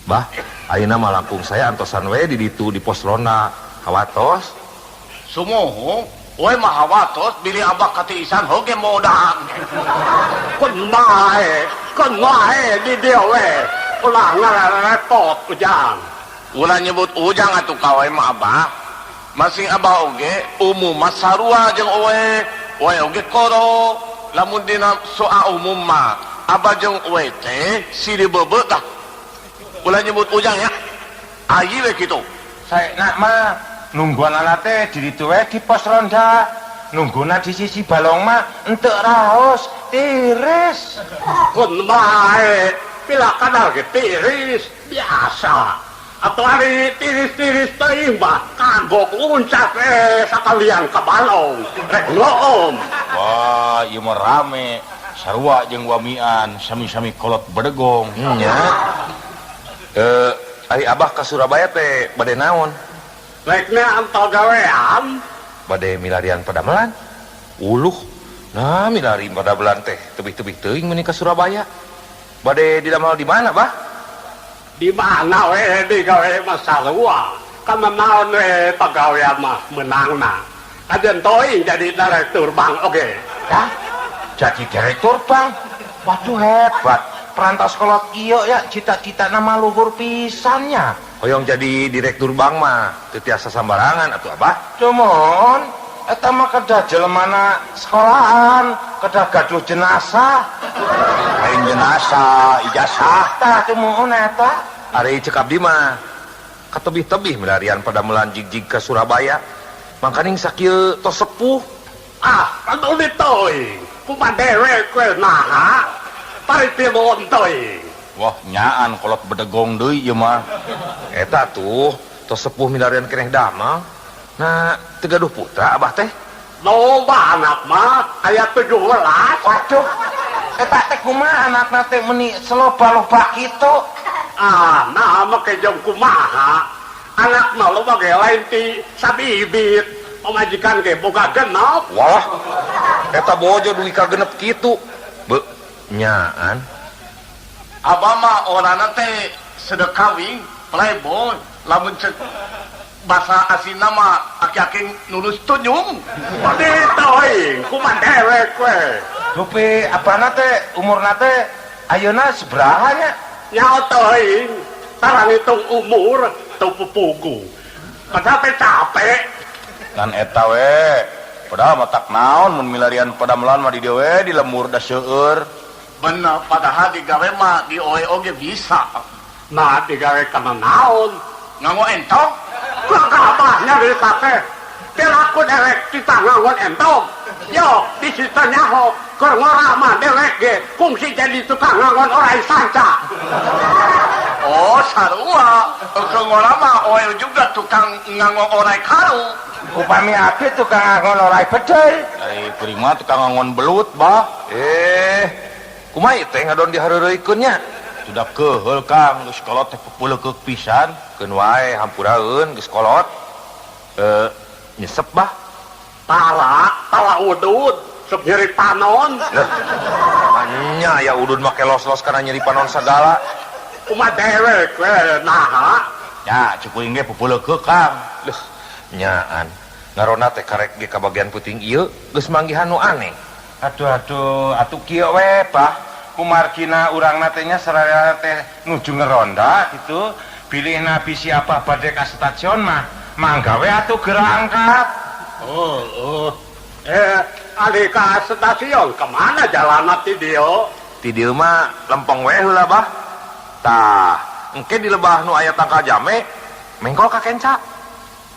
Bah, ayeuna mah langkung saya antosan we di ditu di pos ronda. Hawatos. Sumoho, we mah hawatos bili abah katiisan hoge modang. Kun wae di dieu we. Ulah ngarepot ujang. Ulah nyebut ujang atuh ka we mah abah. Masing abah oge umum mah sarua jeung we oge koro. Lamun dina soal umum mah abah jeung we teh siri beubeut dah. Ulah nyebut ujang ya. Ayi we kitu. Saena mah nungguanana teh di ditu we di pos ronda. Nungguna di sisi balong mah entek raos tiris. Kun wae pila kadar ge tiris biasa. Atau hari tiris-tiris teuing mah kagok nguncak sakalian ka balong. Rek ngom. Wah, ieu mah rame. Sarua jeung wamian sami-sami kolot bedegong. Nya. Ari abah ka Surabaya teh bade naon? Rekna antol gawean. Bade milarian padamelan. Uluh. Nah, milari padamelan teh tebih-tebih teuing meuni ka Surabaya. Bade didamel di mana, Bah? Di mana we di gawe masarua. Kana naon we pagawean mah menangna. Ajen teuing jadi direktur bank oge. Dah, jadi direktur bang. Waduh hebat. Perantos kolot iyo ya cita-cita nama luhur pisannya. Hoyong jadi direktur bank mah teu tiasa sambarangan atuh Abah. Cuman eta mah kedah jelemana sekolahan, kedah gaduh jenazah. Lain jenazah, ijazah. Tah tumuhun eta. Ari cek abdi mah katebih-tebih milarian padamelan jig-jig ke Surabaya. Mangkaning sakieu tos sepuh. Anu diteuing. Kumaha dewek we naha. Paripilon teuing. Wah, nyaan kolot bedegong deui ieu mah. Eta tuh tos sepuh milarian keneh damel. Nah, teu gaduh putra Abah teh. Loba anak mah aya 17. Waduh, eta teh kumaha anakna teh meuni seloba-loba kitu. Nah make jeung kumaha. Anak mah loba ge lain ti sabibit. Pamajikan ge boga genep. Wah, eta bojo duwi ka genep kitu. Be, nyaan. Abah mah orangna teh sedekawing playboy. Lamun cek bahasa asina mah aki-aki nulus tunyum. Diteuing kumaha dewek we. Dupi apana teh umurna teh ayeuna sabaraha nya? Nyaho teuing. Tarang hitung umur teu pupugu. Padahal capek. Kan eta we. Padahal mah tak naon mun milarian padamelan mah di dieu we di lemur da seueur. Bener, padahal digawe mah di oge bisa. Nah digawe kana naon? Nganggo entong. Kakabahnya dari kakek. Kelaku dewek kita ngangon entong. Yo, di situ nyaho. Keur ngorama dewek ge. Kungsi jadi tukang ngangon orai sanca. Oh, sarua. Keur ngorama oe juga tukang nganggo orai karu. Upami abi tukang ngangon orai bedel. Dari kuring mah tukang ngangon belut, bah. Kumaha teh ngadon dihareureuykeun nya? Sudah keheul Kang, geus kolot teh pepeuleuk pisan. Keun wae hampuraeun geus kolot. Nyesep Bah. Tala udud. Sok nyeri panon. Nya ya udun make los-los karena nyeri panon sagala. kumaha dewek we naha. Ya cukup ge pupuleukeun Kang. Loh, nyaan ngarona teh karek ge ka bagian puting ieu geus manggihan nu aneh. Aduh atuh kieu we Bah, kumargina urangna teh nya sararea teh nuju ngeronda gitu. Pilihna bisi apa bade ka stasiun mah mangga we atuh gerangkat. Oh. Ali ka stasiun kemana jalanna ti dieu? Ti dieu mah lempeng we heula Bah. Tah, engke di lebah nu aya tangkal jame mengkol ka kenca.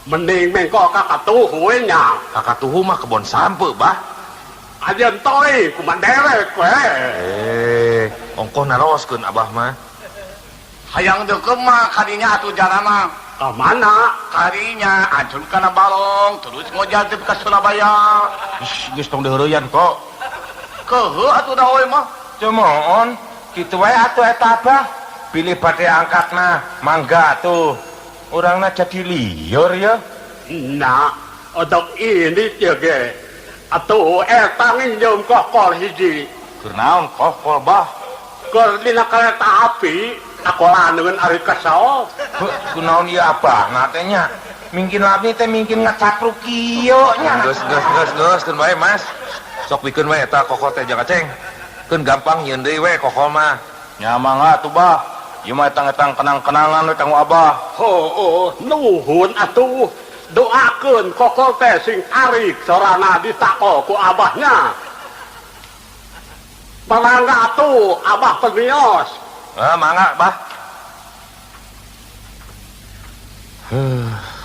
Mending mengko ka katuhu we nya. Kakatuhu mah kebon sampe Bah. Ajeun toy kumaha dewek we. Ongkoh naroskeun Abah mah. Hayang deukeum mah kadinya atuh jarana. Ka mana? Kadinya ancun kana balong terus ngojal teh ka Surabaya. Geus tong deureuyan kok. Keuheuh atuh da we mah. Cumoon kitu wae atuh eta Abah. Pilih bade angkatna mangga tuh. Urangna jadi liur ya. Nah, odok ini teh ge. Atuh eta nginjem kokol hiji. Keur naon kokol Bah? Keur dina kereta api akolaneun ari kesol. Kunaon ieu Abah natenya? Mungkin lami teh mungkin ngecapruk kieu nya. Geus keun bae Mas. Sok pikeun we eta kokol teh jang aceng. Keun gampang nyieun deui we kokol mah. Nya mangga tuh Bah. Ieu mah etang-etang kenang-kenangan we kanggo Abah. Nuhun atuh. Doakeun kokol teh sing arik sorana ditako ku abahnya. Mangga atuh abah permios. Mangga Bah.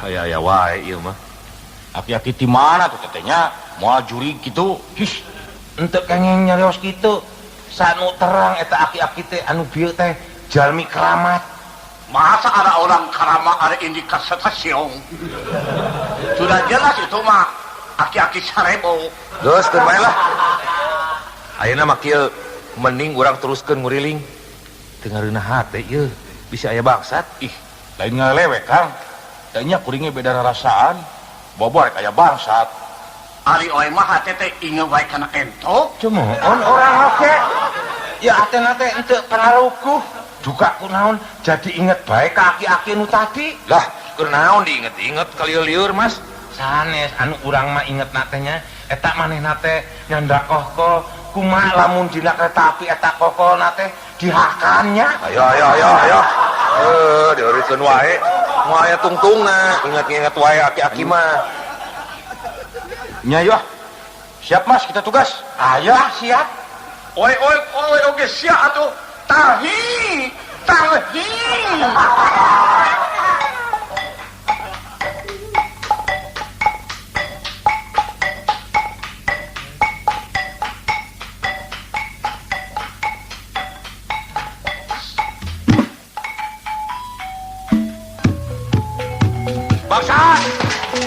Aya wae ieu mah. Aki-aki ti mana tuh tetenya? Moal juri kitu. His, ente kenging nyarios kitu. Sanu terang eta aki-aki teh anu bieu teh jalmi keramat. Masa ada orang karama ada indikas stasiun. Sudah jelas itu mah aki-aki sarebo. Geus keun bae lah. Ayeuna mah kieu mending urang teruskeun nguriling. Teu ngareunah hate ieu bisa aya bangsat. Ih, lain ngalewe Kang. Tanya kuringnya beda rasaan. Bobor kayak bangsat. Ari oe mah hate teh inget wae kana entok. Cumoon orang oke. Ya atena teh ente pengaruhku. Duka kunaon jadi inget bae ka aki-aki nu tadi. Lah, keur naon diinget-inget ka lieur-lieur Mas? Sanes anu urang mah inget natenya eta manehna teh nyandakoh kumaha lamun dina kereta api eta kokolna teh dihakannya. Ayo. Dieureutkeun wae. Moal aya tungtungna, inget-inget wae aki-aki mah. Nya yeuh. Siap Mas, kita tugas. Ayo siap. Oe oge sia atuh. Tahi.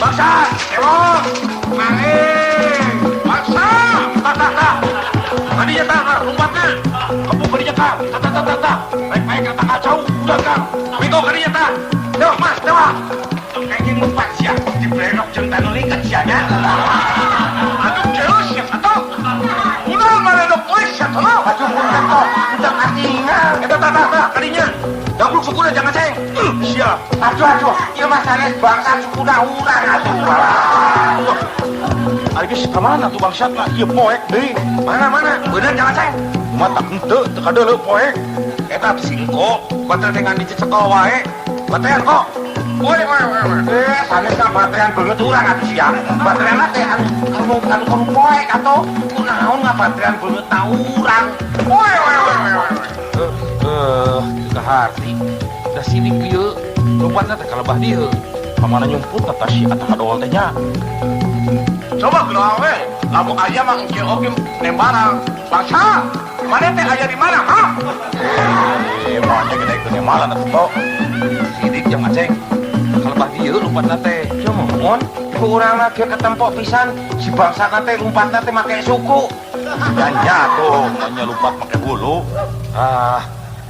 Bangsat, emong, Maling. Maksa. kadinya tah, lompatna. Kamu kadinya tah, tah. Baik-baik kata kacau, udah Kang. Miko kadinya tah. Dewa Mas, dewa. Kayaknya lompat sia di brenok jeung tanu liket sianya. Aduh keus ya satu. Udah maledok we sia tolo. Aduh punten toh, udah katingal. Eta tah, kadinya. Dabluk sukuna jangan ceng. Siap. Aduh, ieu mah sanes bangsa suku urang atuh. Ari geus ka mana tuh bangsat lah? Ieu poek deui. Mana? Bener jangan ceng. Mata henteu teu kadeuleu poek. Eta singko, baterai dengan dicecekol wae. Baterai kok. Woi. Sanes ka bateran beungeut urang atuh sia. Bateran teh anu poek atuh. Kunaon ngabateran beungeut ta urang. Woi. Kaharti. Da sidik ieu, lompatna teh kalebah dieu. Pamana nyumput kata si atah kadool teh nya. Coba kunaon we. Lamun aya mah engke oge nembarang. Bangsa. Mana teh aya di mana, ha? Mana gede gede malan atuh. Sidik jangan ceng. Kalebah dieu lompatna teh. Cumoon ku urang mah ge ketempo pisan si bangsa teh lompatna teh make suku. Nya tuh, nya lupat make hulu.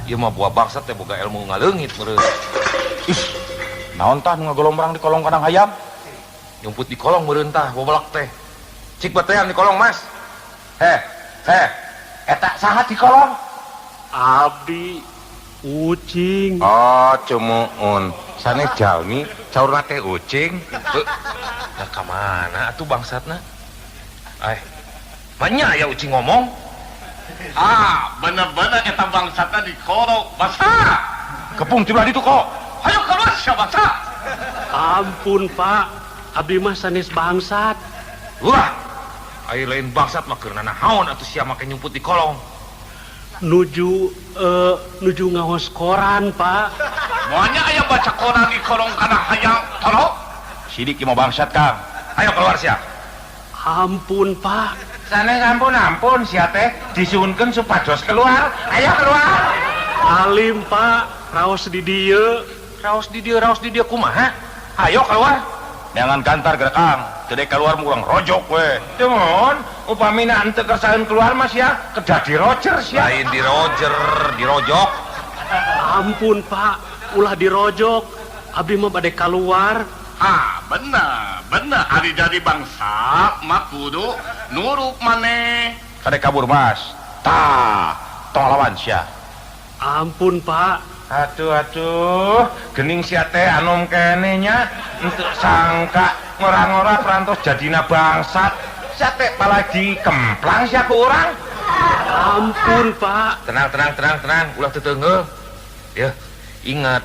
Ieu mah buah bangsa teh boga ilmu ngaleungit meureun. Ih, naon tah nu ngagolombrang di kolong kandang hayam? Nyumput di kolong meureun tah bobolak teh. Cik batean di kolong Mas. Eta saha di kolong? Abdi Ucing. Oh, cumuun. Sana jalmi, caurna teh ucing. Nah kemana atuh bangsatna? Manya ya ucing ngomong. Bener-bener eta bangsatna di koro basa. Kepung tiba itu kok. Ayo keluar siapa bangsa. Ampun Pak, abdi mah sanes bangsat. Wah, ayo lain bangsat mah keur naon atuh sia make nyumput di kolong. Nuju ngawas koran Pak. Moanya aya baca koran di kolong kana hayang tolong. Sidik mau bangsat Kang. Ayo keluar sia. Ampun Pak. Sana ampun sia teh disuunkeun supados keluar. Ayo keluar. Alim Pak, raos di dieu. Raos di dia kumaha? Ayo keluar. Jangan kantar gerak Kang. Teu keluar murang rojok we. Cumuun, upamina henteu kersaeun keluar mas ya, kedah di Roger sia. Lain di Roger, di rojok. Ampun Pak, ulah dirojok. Abdi mah bade keluar. Bener hari jadi bangsa mah kudu nurut maneh. Kade kabur Mas. Tah, tong lawan sia. Ampun Pak. Aduh, gening sia teh anom kene nya, henteu sangka ngora-ngora perantos jadina bangsat. Sia teh apalagi kemplang sia ku urang. Ampun Pak. Tenang. Ulah teu teungeul. Ya, ingat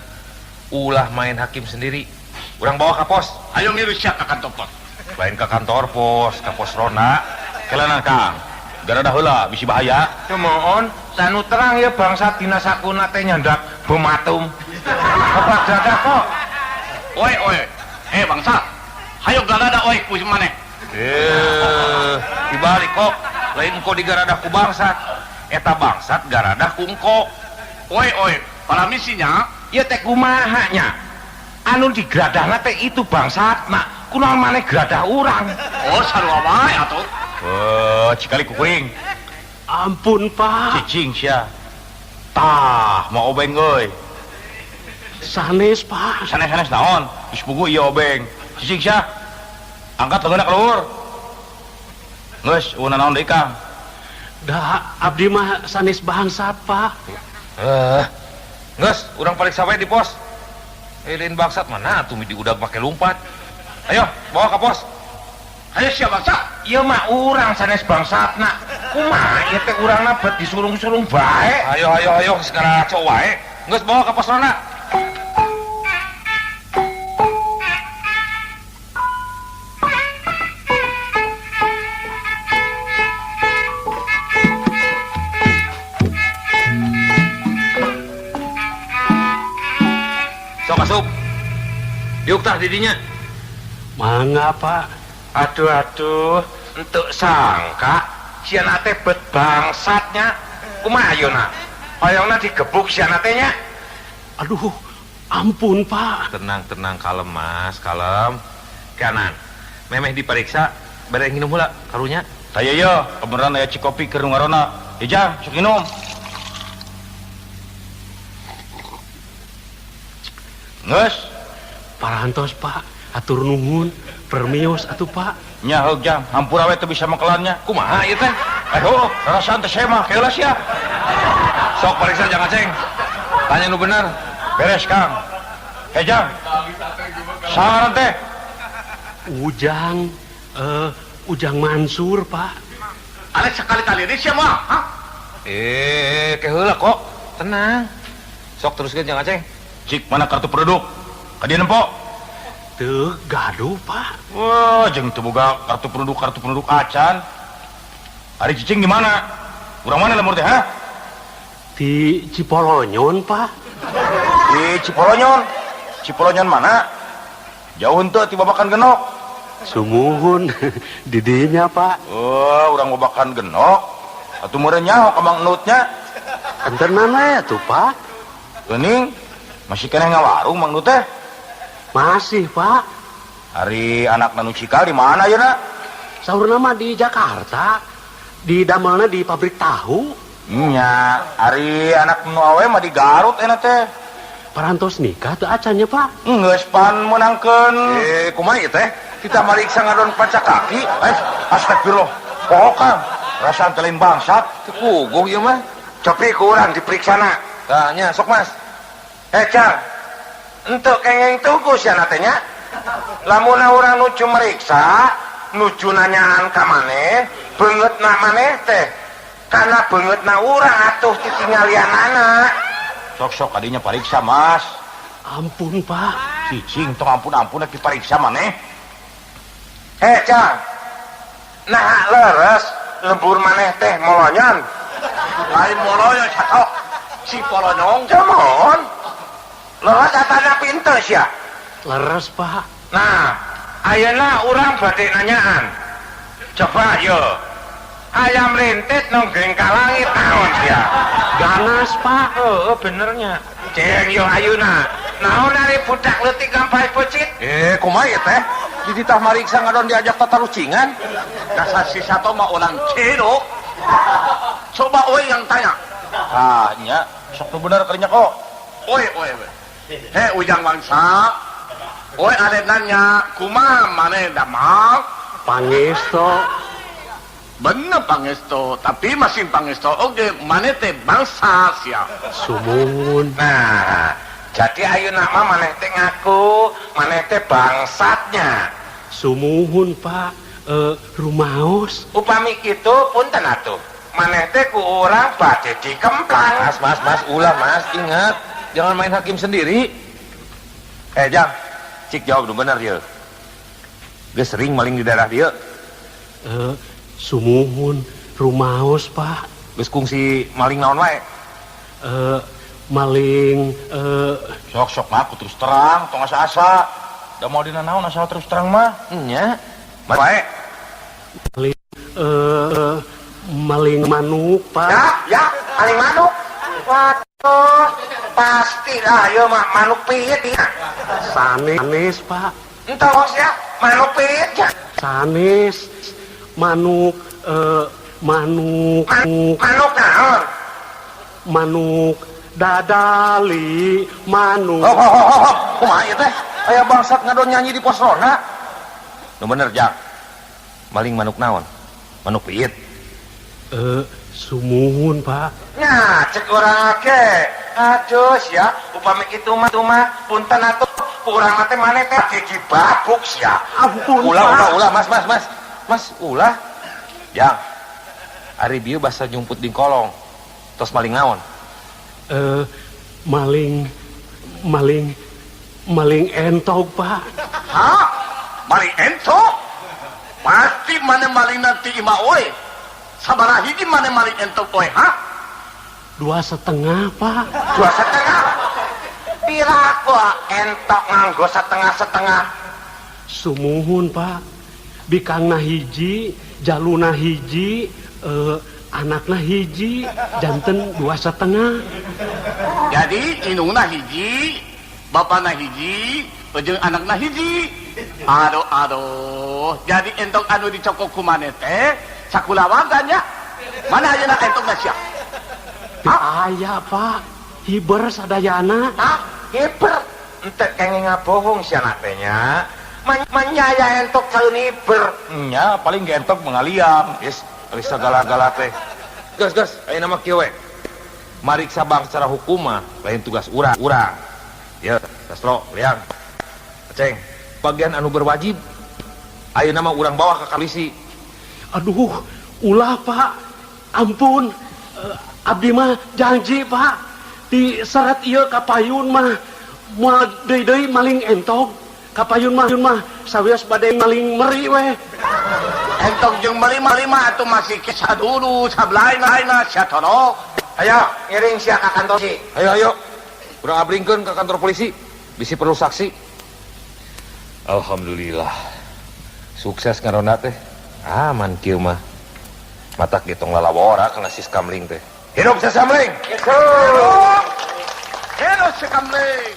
ulah main hakim sendiri. Urang bawa ka pos. Ayo ngiru sia ka kantor pos. Lain ke kantor pos, ke pos ronda. Kelana Kang. Garada heula bisi bahaya. Cumuun, sanu terang ya bangsat dina sakuna teh nyandak bumatum. Kepada kok. Oi. Bangsa. Hayo galada oi ku maneh. Dibalik kok. Lain engko digarada ku bangsat. Eta bangsat garada ku engko. Oi, para misinya Ya teh kumaha nya? Anu digradahna teh itu bangsatna. Kunaon maneh gradah urang. oh sarua bae atuh. Cikali kukuing. Ampun Pak. Cicing sia. Tah, mau obeng euy. Sanes Pak. Sanes naon? Geus pugu ieu obeng. Cicing sia. Angkat leungeuna ka luhur. Geus, una naon deui Kang? Da abdi mah sanes bangsat Pak. Geus, urang pariksa wae di pos. Lain bangsat mana atuh di udag make lumpat. Ayo, bawa ka pos. Ayo sia bangsa. Ieu mah urang sanes bangsatna. Kumaha ieu teh urangna bet disurung-surung bae. Ayo, segala cowok wae. Geus bawa ka pos ronda. Sok asup. Diuk tah didinya. Mangga Pak. Aduh, entuk sangka siana teh bet bangsatnya. Kumaha ayeuna? Hoyongna digebuk siana teh nya. Aduh, ampun Pak. Tenang, kalem Mas, kalem. Kanan. Memeh diperiksa, bere nginum heula karunya. Taya ye, kebenaran aya cikopi keur ngarona. Ijang, sok minum. Geus, Parantos Pak, atur nuhun. Permios atuh Pak. nya heug Jang, hampura we teu bisa makelannya. Kumaha ieu teh? Aduh, rarasaan teh saya mah keula sia. Sok periksa Jang Aceng. Tanya nu bener. Beres Kang. Jang. Sangaran teh? Ujang Mansur Pak. Alek sekali-kali ini sia mah. Ke heula kok. Tenang. Sok teruskeun Jang Aceng. Cik, mana kartu penduduk? Ka dieu nempo? Teu gaduh Pak. Wah, jeung teu boga kartu penduduk acan. Ari cicing di mana? Urang mana lemur teh, ha? Di Cipolonyon Pak. Di Cipolonyon. Cipolonyon mana? Jauh henteu ti babakan genok. Sumuhun di dinya Pak. Oh, urang babakan genok. Atuh meureun nyaho ka Mang Nutnya. Entenan we atuh Pak. Geuning, masih keneh ngawarung Mang Nut teh. Masih Pak. Ari anak nu cikal di mana ayeuna? Saurna mah di Jakarta. Di damelna di pabrik tahu. Nya, ari anak nu awe mah di Garut eta teh. Parantos nikah teu acannya Pak. Geus pan meunangkeun. Kumaha ieu teh? Kita mariksa ngadon panca kaki. Astagfirullah. Poho Kang, rasaan teh lain bangsat. Teu puguh ieu mah. Copi ku urang diperiksana. Tanya, sok mas. Jang, untuk kengeng tunggu sih natenya. Lamun orang nuju meriksa, nuju nanyaan ka maneh, beungeut na maneh teh. Karena beungeut na urang atuh ditinggalian anak. Sok kadinya pariksa mas. Ampun Pak. Cicing tong ampun dipariksa maneh. Jang, nah leres lembur maneh teh molonyon. Lain moloyo catok. Si polonyong. Jamon, leres atana pinter sia. Leres Pak. Nah, ayeuna urang badhe nanyaan. Coba yo. Ayam rintit nonggeng ka langit naon sia? Ganas Pak. Benernya. Ceng yo ayeuna. Naon ari budak leutik gampai pecit? Kumaha ieu teh? Di ditah mariksa ngadon diajak tatarucingan. Dasar si Sato mah orang cero. Coba oi yang tanya. Nya, sok tuh bener karinya kok. Oi. Ujang bangsa. Oi ada nanya, kumaha maneh damang? Pangesto. Bener pangesto, tapi masih pangesto. Oke, maneh teh bangsa sia. Sumuhun. Nah, jadi ayeuna mah maneh teh ngaku maneh teh bangsatnya. Sumuhun Pak. Rumaos. Upami kitu punten atuh. Maneh teh ku urang badhe dikemplang. Mas, ulah mas, ingat. Jangan main hakim sendiri. Jang, cik jawab nu bener ieu. Geus sering maling di daerah dieu. Sumuhun. Rumaos Pak. Geus kungsi maling naon wae. Maling. Sok mah terus terang, tong asa-asa. Da mau dina naon asal terus terang mah. Nya. Wae. Maling manuk Pak. Ya, maling manuk. Waduh, pastilah ieu mah manuk piit ya. Sanes Pak. Entos ya, manuk piit ya. Sanes. Manuk. Manuk naon? Manuk dadali. Manuk. Kumaha ieu teh? Aya bangsat ngadon nyanyi di pos ronda. Nu bener, Jang. Maling manuk naon? Manuk piit. Sumuhun Pak. Nya, cek urang ge. Aduh sia, upami kitu mah punten atuh. Urang mah teh maneh teh gigi babuk sia. Ampun Ulah, Mas. Mas, ulah. Jang. Ari bieu basa nyumput di kolong. Tos maling naon? Maling entog Pak. Hah? Maling ento? Pasti maneh maling nanti ima oi. Sabaraha hiji maneh maling ento oi, ha? 2,5 Pak. 2,5. Piraku entok nganggo setengah-setengah. Sumuhun Pak. Bikangna hiji, jaluna hiji, anakna hiji, janten 2,5. Jadi indungna hiji, bapana hiji, jeung anakna hiji. Aduh. Jadi entok anu dicokok ku maneh teh sakulawagan ya. Mana ayeuna entokna sia? Aya Pak. Hiber sadayana. Hiber. Ente kenging ngabohong sia teh nya. Menyaya entok saeun hiber. Nya paling gentok mengaliam. Geus, ari sagala-gala teh. Gas, ayeuna mah kieu we. Mariksa bang secara hukum mah lain tugas urang. Ya, Sastro, Liang. Aceng, bagian anu berwajib ayeuna mah urang bawa ka polisi. Aduh, ulah Pak. Ampun. Abdi mah janji Pak. Di syarat ieu kapayun mah moal deui maling entog. Kapayun mah sawios bade maling meri we. Entok jeung lima atuh masih kisah dulu sablain-lainna sia torok. Ayo, ngiring sia ka kantor si. Ayo. Urang abringkeun ke kantor polisi. Bisi perlu saksi. Alhamdulillah. Sukses ngaronda teh. Aman kieu mah. Matak getong lalawora kana sis kamling teh. Hidup sis kamling. Hidup. Hello si kamling.